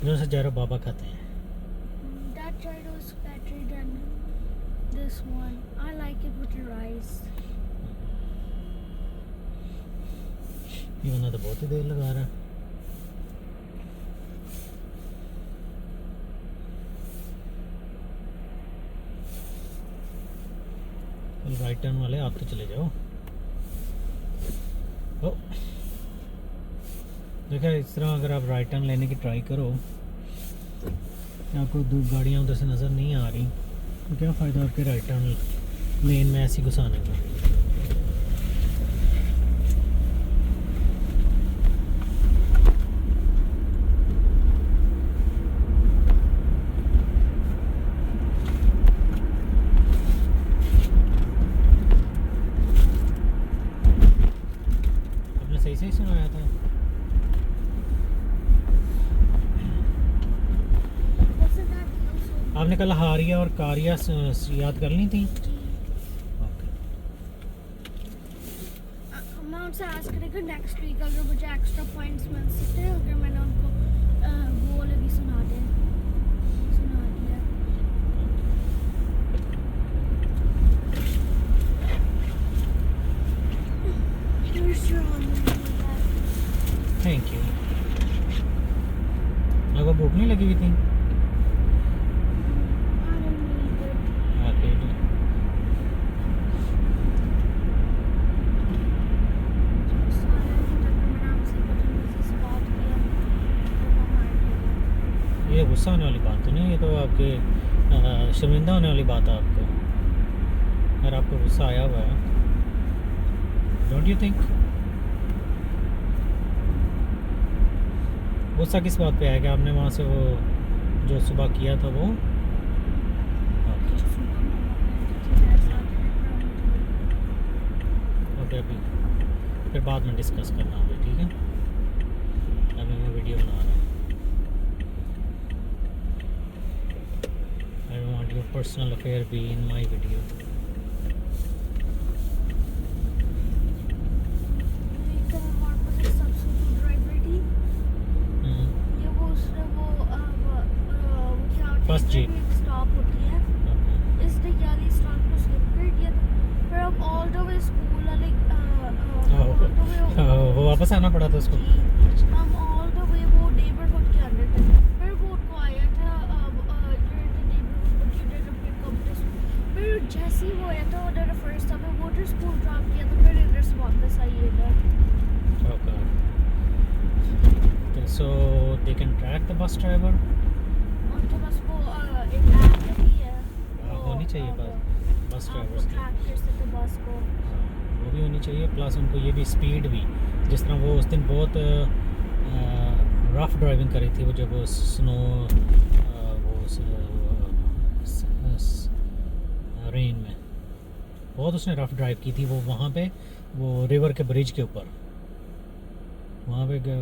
जो से जैरो बाबा खाते हैं। That gyro is better than this one. I like it with rice. ये बंदा तो बहुत ही देर लगा रहा है। राइट टर्न वाले आप तो चले जाओ। ओ देखा, इस तरह अगर आप राइट टर्न लेने की ट्राई करो, आपको दो गाड़ियाँ उधर से नज़र नहीं आ रही, तो क्या फ़ायदा आपके राइट टर्न लेन में ऐसी घुसाने का। आपने सही सही सुनाया था। Wasn't that also? आपने कल हारिया और कारिया याद कर ली थी। मैं उनसे आस्क करेगा नेक्स्ट वीक अगर मुझे एक्स्ट्रा पॉइंट्स मिल सकते हैं, अगर मैंने उनको वो वाले भी सुना दिया। Here's your homework. Thank you. आपको भूख नहीं लगी हुई थी? I don't need it. Okay. सारे दिन तक मैंने आपसे बदतमीजी से बात किया, तो वो मार दिया। ये गुस्सा होने वाली बात तो नहीं, ये तो आपके शर्मिंदा होने वाली बात है आपको, अगर आपको गुस्सा आया हुआ है। Don't you think? गुस्सा किस बात पे आया कि आपने वहाँ से वो जो सुबह किया था वो? ओके, अभी फिर बाद में डिस्कस करना होगा, ठीक है? अभी मैं वीडियो बना रहा हूँ। I don't want your personal affair be in my video. First jeep stop होती है, इस दयाली स्टॉप को स्किप कर दिया था, फिर अब ऑल द वे स्कूल वो वापस आना पड़ा था उसको। हम ऑल द वे वो नेबरहुड के अंदर थे, फिर वो उनको आया था फिर जैसे ही वो आया था उधर फर्स्ट टाइम वो उधर स्कूल ड्रॉप किया था, फिर इधर से वापस आई इधर। Okay, so they can track the bus driver। उनके पास वो एक ऐप नहीं है, होनी चाहिए बस ड्राइवर्स की। ट्रैक कर सकते बस को। वो भी होनी चाहिए, प्लस उनको ये भी स्पीड भी, जिस तरह वो उस दिन बहुत रफ ड्राइविंग करी थी, वो जब वो स्नो रेन में बहुत उसने रफ ड्राइव की थी। वो वहाँ पे वो रिवर के ब्रिज के ऊपर, वहाँ पे जो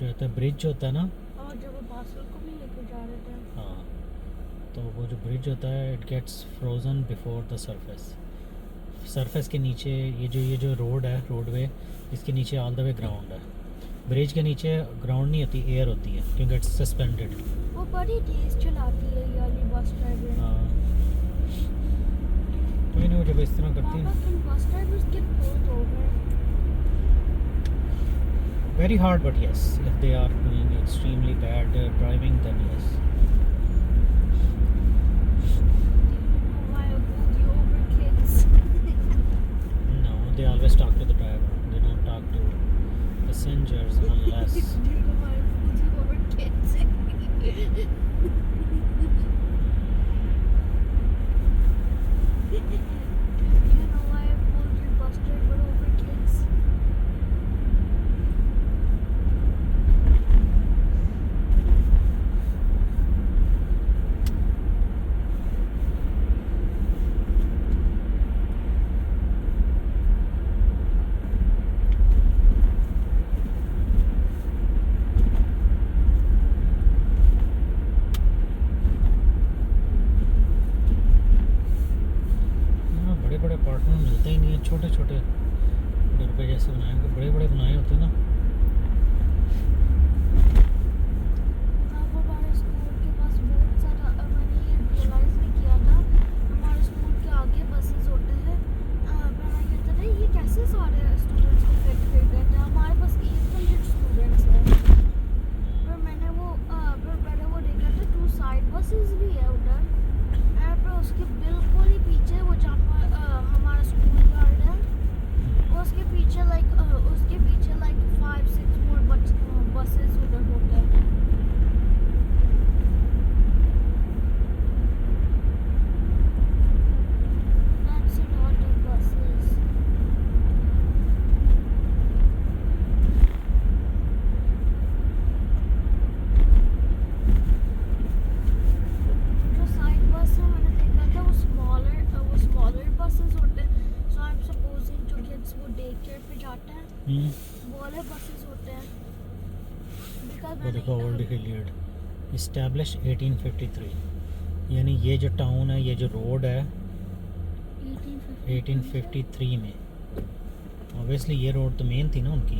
होता है ब्रिज जो होता है ना, और जब वो बासल को भी लेकर जा रहे थे, हाँ, तो वो जो ब्रिज होता है it gets frozen before the surface के नीचे ये जो रोड है, रोडवे, इसके नीचे ऑल द वे ग्राउंड है। ब्रिज के नीचे ग्राउंड नहीं होती, एयर होती है, क्योंकि इट्स सस्पेंडेड। वो बड़ी तेज चलाती है ये वाली बस ड्राइवर। हाँ, तो इन्हें जब इस तरह करती है, Papa, can bus drivers get pulled over? very hard, but yes, if they are doing extremely bad driving, then yes. Why pulled you over, kids? No, they always talk to the driver, they don't talk to passengers unless Do you know why I pulled you over, kids? Do you know why I pulled your bus driver over, kids? बड़े apartment मिलते ही नहीं है, छोटे छोटे घर पे जैसे बनाए होंगे, बड़े बनाए होते हैं ना। अब बोले बसेस होते हैं बिकॉज वो देखो ओल्ड हिलियड इस्टेब्लिश 1853, यानी ये जो टाउन है, ये जो रोड है 1853 में। ऑब्वियसली ये रोड तो मेन थी ना उनकी।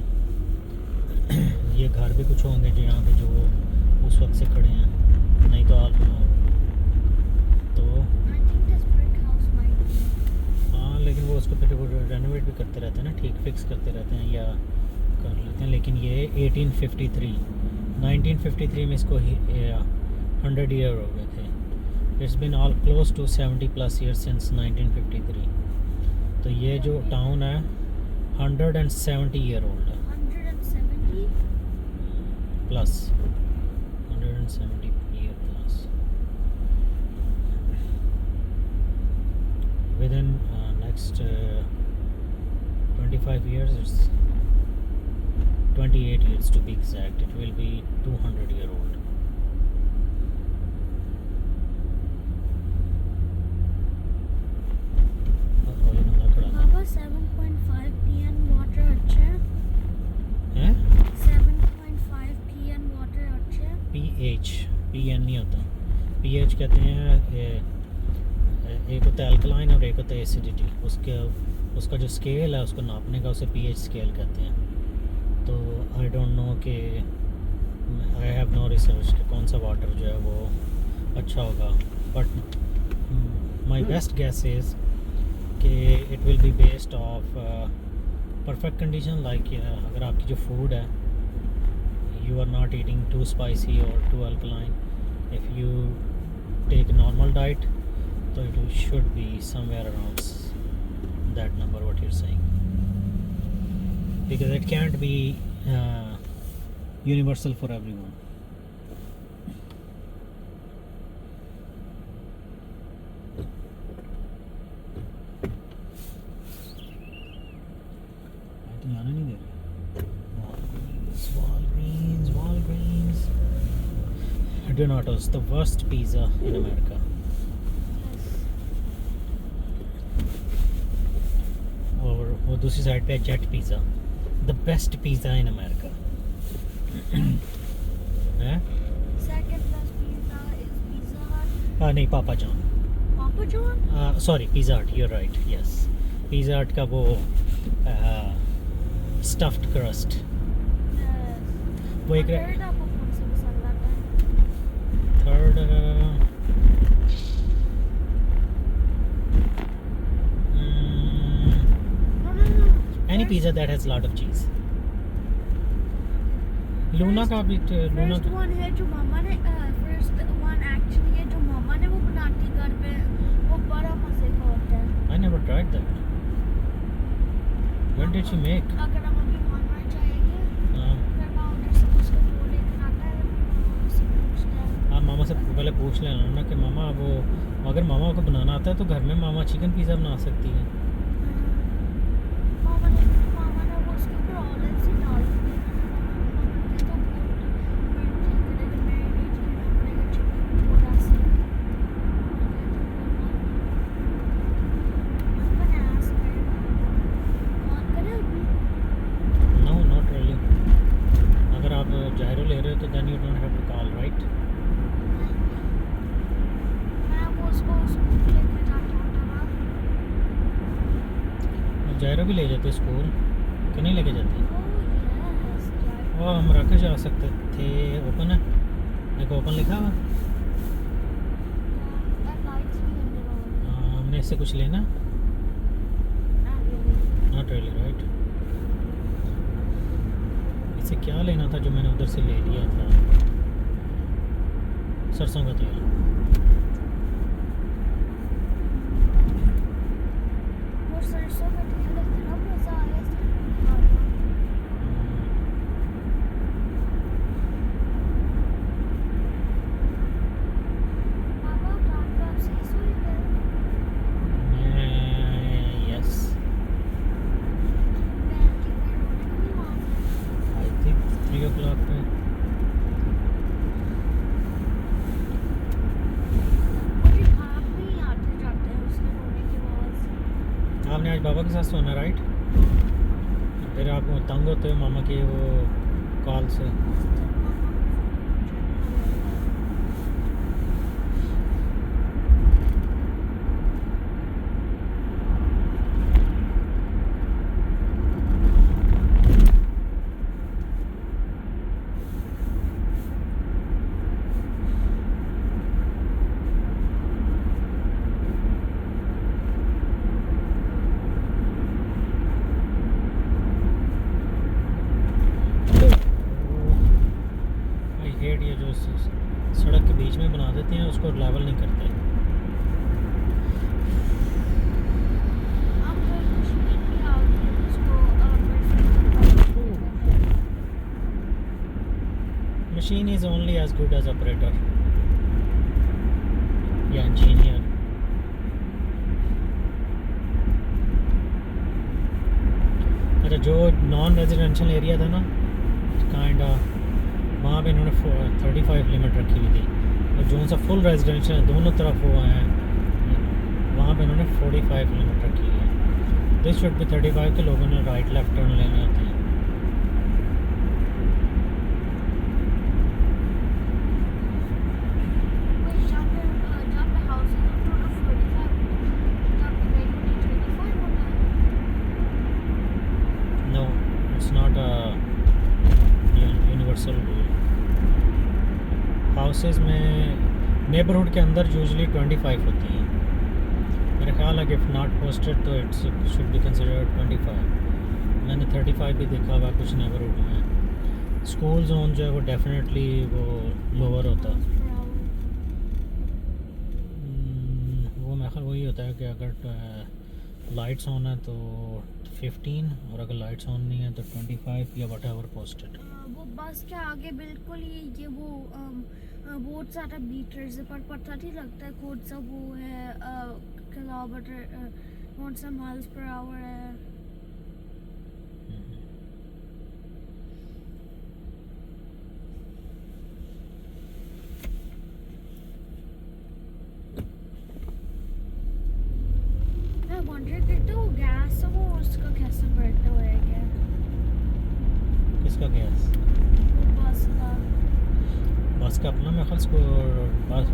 ये घर भी कुछ होंगे जो यहाँ पे जो उस वक्त से खड़े हैं, नहीं तो आप तो हाँ, लेकिन वो उसको फिर वो रेनोवेट भी करते रहते हैं ना, ठीक फिक्स करते रहते हैं या कर लेते हैं। लेकिन ये 1953 में इसको 100 ईयर हो गए थे। It's been all close to 70+ year since 1953। तो ये जो टाउन है 170 ईयर ओल्ड है, 170 plus 170 year plus. Within next 25 years, it's 28 years to be exact, it will be 200 year old. ये बंदा खड़ा था। बाबा 7.5 pm वाटर अच्छा है। हैं? 7.5 pm वाटर अच्छा है। pH pN नहीं होता, pH कहते हैं एक होता है अल्कलाइन और एक होता है एसिडिटी। उसका जो स्केल है उसको नापने का उसे pH स्केल कहते हैं। तो आई डोंट नो कि आई हैव नो रिसर्च कि कौन सा वाटर जो है वो अच्छा होगा, but my best guess is कि it will be based of perfect condition. Like अगर आपकी जो फूड है, you are not eating too spicy or too alkaline, if you take normal diet, so it should be somewhere around that number what you're saying, because it can't be universal for everyone. I think आने नहीं दे रही। Walgreens. Donato's, the worst pizza in America. और वो दूसरी side पे jet pizza, the best pizza in America. हैं? Second best pizza is Pizza Hut. नहीं, पापा John. Papa John? Sorry, pizza हट, you're right, yes. पिज़्ज़ा हट का वो स्टफ्ड क्रस्ट, Yes. वो एक Third आपको कौन सा पसंद आता है? Third No. any pizza that has lot of cheese. Luna का भी लूना First one है जो मामा ने first one actually है जो मामा ने वो बनाती घर पे, वो बड़ा मजे का होता है। I never tried that. When did she make? अगर हम अभी मामा जाएंगे हाँ, फिर मैं उधर से उसको वो लेकर आता है, मामा से पूछता है। आप मामा से पहले पूछ लेना ना कि मामा वो, अगर मामा को बनाना आता है तो घर में मामा चिकन पिज़्ज़ा बना सकती है। मामा ने वो उसके ऊपर ऑलिव्स ही डाल दिए। ये तो No, not really. अगर आप जायरो ले रहे हो तो then you don't have to call, right? मैं वो उसको लेकर जाता हूँ ना। जायरो भी ले जाते स्कूल कि नहीं लेके जाते? Oh yes, और हम रख जा सकते थे। ओपन है, देखो ओपन लिखा हुआ। that lights me in the road. हमने इससे कुछ लेना? Not really. Not really, right. इससे क्या लेना था जो मैंने उधर से ले लिया था? सरसों का तेल। वो सरसों का तेल इतना मजा आया इसमें खाना। पापा रात को आप सही सोए थे? यस, बहन की कोई रोने की नहीं आवाज़ है। आई थिंक 3 o'clock पे। मुझे भाग नहीं आते जाते हैं उसके रोने की आवाज़। आपने आज बाबा के साथ सोना, राइट? फिर आप तंग होते हो मामा के वो कॉल से। आई हेट ये जो सड़क के बीच में बना देते हैं उसको लेवल नहीं करते। अब तो मशीन भी आ गई है उसको machine is only as good as operator या इंजीनियर। अच्छा, जो नॉन रेजिडेंशियल एरिया था ना काइंड वहाँ पे इन्होंने 35 लिमिट रखी हुई थी, और जो सा फुल रेजिडेंशियल दोनों तरफ हुआ है वहाँ पे इन्होंने 45 लिमिट रखी हुई है। दिस शुड बी 35 के लोगों ने राइट लेफ्ट टर्न लेने होते हैं। जहाँ पे हाउसेस हैं उन्होंने 45, जहाँ पे गई होनी 25 होना है। No, it's not a universal rule. Houses में नेबरहुड के अंदर यूजली 25 होती हैं। मेरा ख्याल है कि इफ़ नॉट पोस्टेड तो इट्स शुड बी कंसिडर्ड 25। मैंने 35 भी देखा हुआ कुछ नेबरहुड में। स्कूल जोन जो है वो डेफिनेटली वो लोअर होता है। वो मेरे ख्याल वही होता है कि अगर लाइट्स ऑन है तो 15, और अगर लाइट्स ऑन नहीं है तो 25 या वट एवर पोस्टेड। वो बस के आगे बिल्कुल ही ये वो बहुत सारा मीटर्स है, पर पता नहीं लगता कौन सा वो है किलोमीटर, कौन सा माइल्स पर आवर है। मैं वंडर करता हूँ गैस वो उसका कैसे बढ़ता होएगा किसका गैस? वो बस का। बस का अपना मेरे ख्याल से बस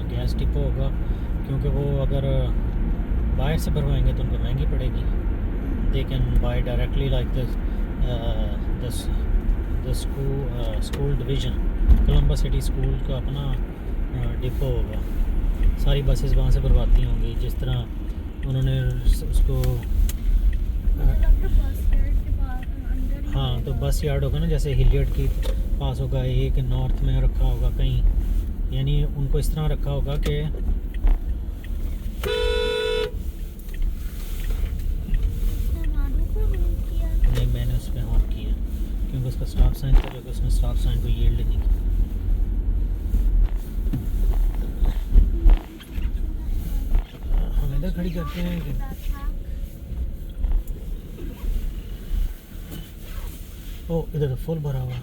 गैस डिपो होगा, क्योंकि वो अगर बाहर से भरवाएंगे तो उनको महंगी पड़ेगी। They can buy directly like this school division, Columbus city school का अपना डिपो होगा। सारी बसेस वहाँ से भरवाती होंगी, जिस तरह उन्होंने उसको मुझे लगता है बस स्टैंड के पास अंदर ही हाँ, तो होगा। बस यार्ड होगा ना, जैसे हिलियड की पास होगा, एक नॉर्थ में रखा होगा कहीं, यानी उनको इस तरह रखा होगा कि उसने मारू को होल्ड किया। नहीं, मैंने उस पर हॉर्न किया क्योंकि उसका स्टॉप साइन था, जो कि उसने स्टॉप साइन को यील्ड नहीं किया। हम इधर खड़ी करते हैं कि ओ इधर तो फुल भरा हुआ।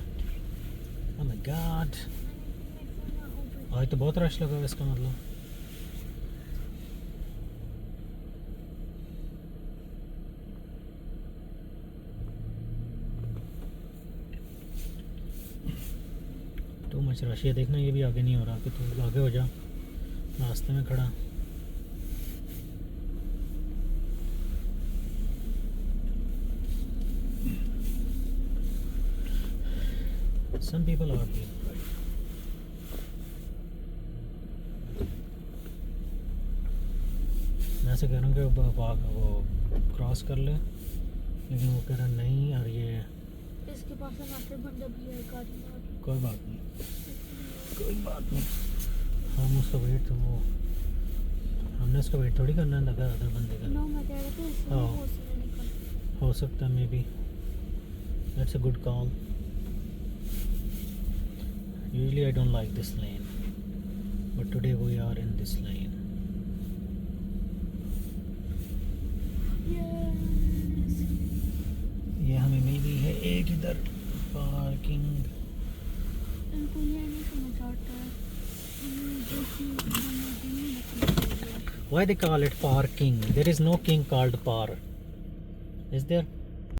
ओह माय गॉड, आज तो बहुत रश लगा हुआ इसका मतलब। Too much rush. ये देखना, ये भी आगे नहीं हो रहा कि तू आगे हो जा, रास्ते में खड़ा। Some people are being right. मैं ऐसे कह रहा हूँ कि वो क्रॉस कर ले, लेकिन वो कह रहा नहीं, और ये इसके पास वाटर बंदा भी है गाड़ी में। कोई बात नहीं, कोई बात नहीं। हम उसका वेट तो वो हमने उसका वेट थोड़ी करना है अदर बंदे का। नो, मैं कह रहा था इसमें हाँ। हो सकता निकल। हो सकता है, may be that's a good call. Usually I don't like this lane, but today we are in this lane. Yes. ये हमें मिल गई है एक इधर पार्किंग। इनको ये नहीं समझ आता है जो कि हमें भी नहीं लगती है। Why they call it parking? There is no king called par. Is there?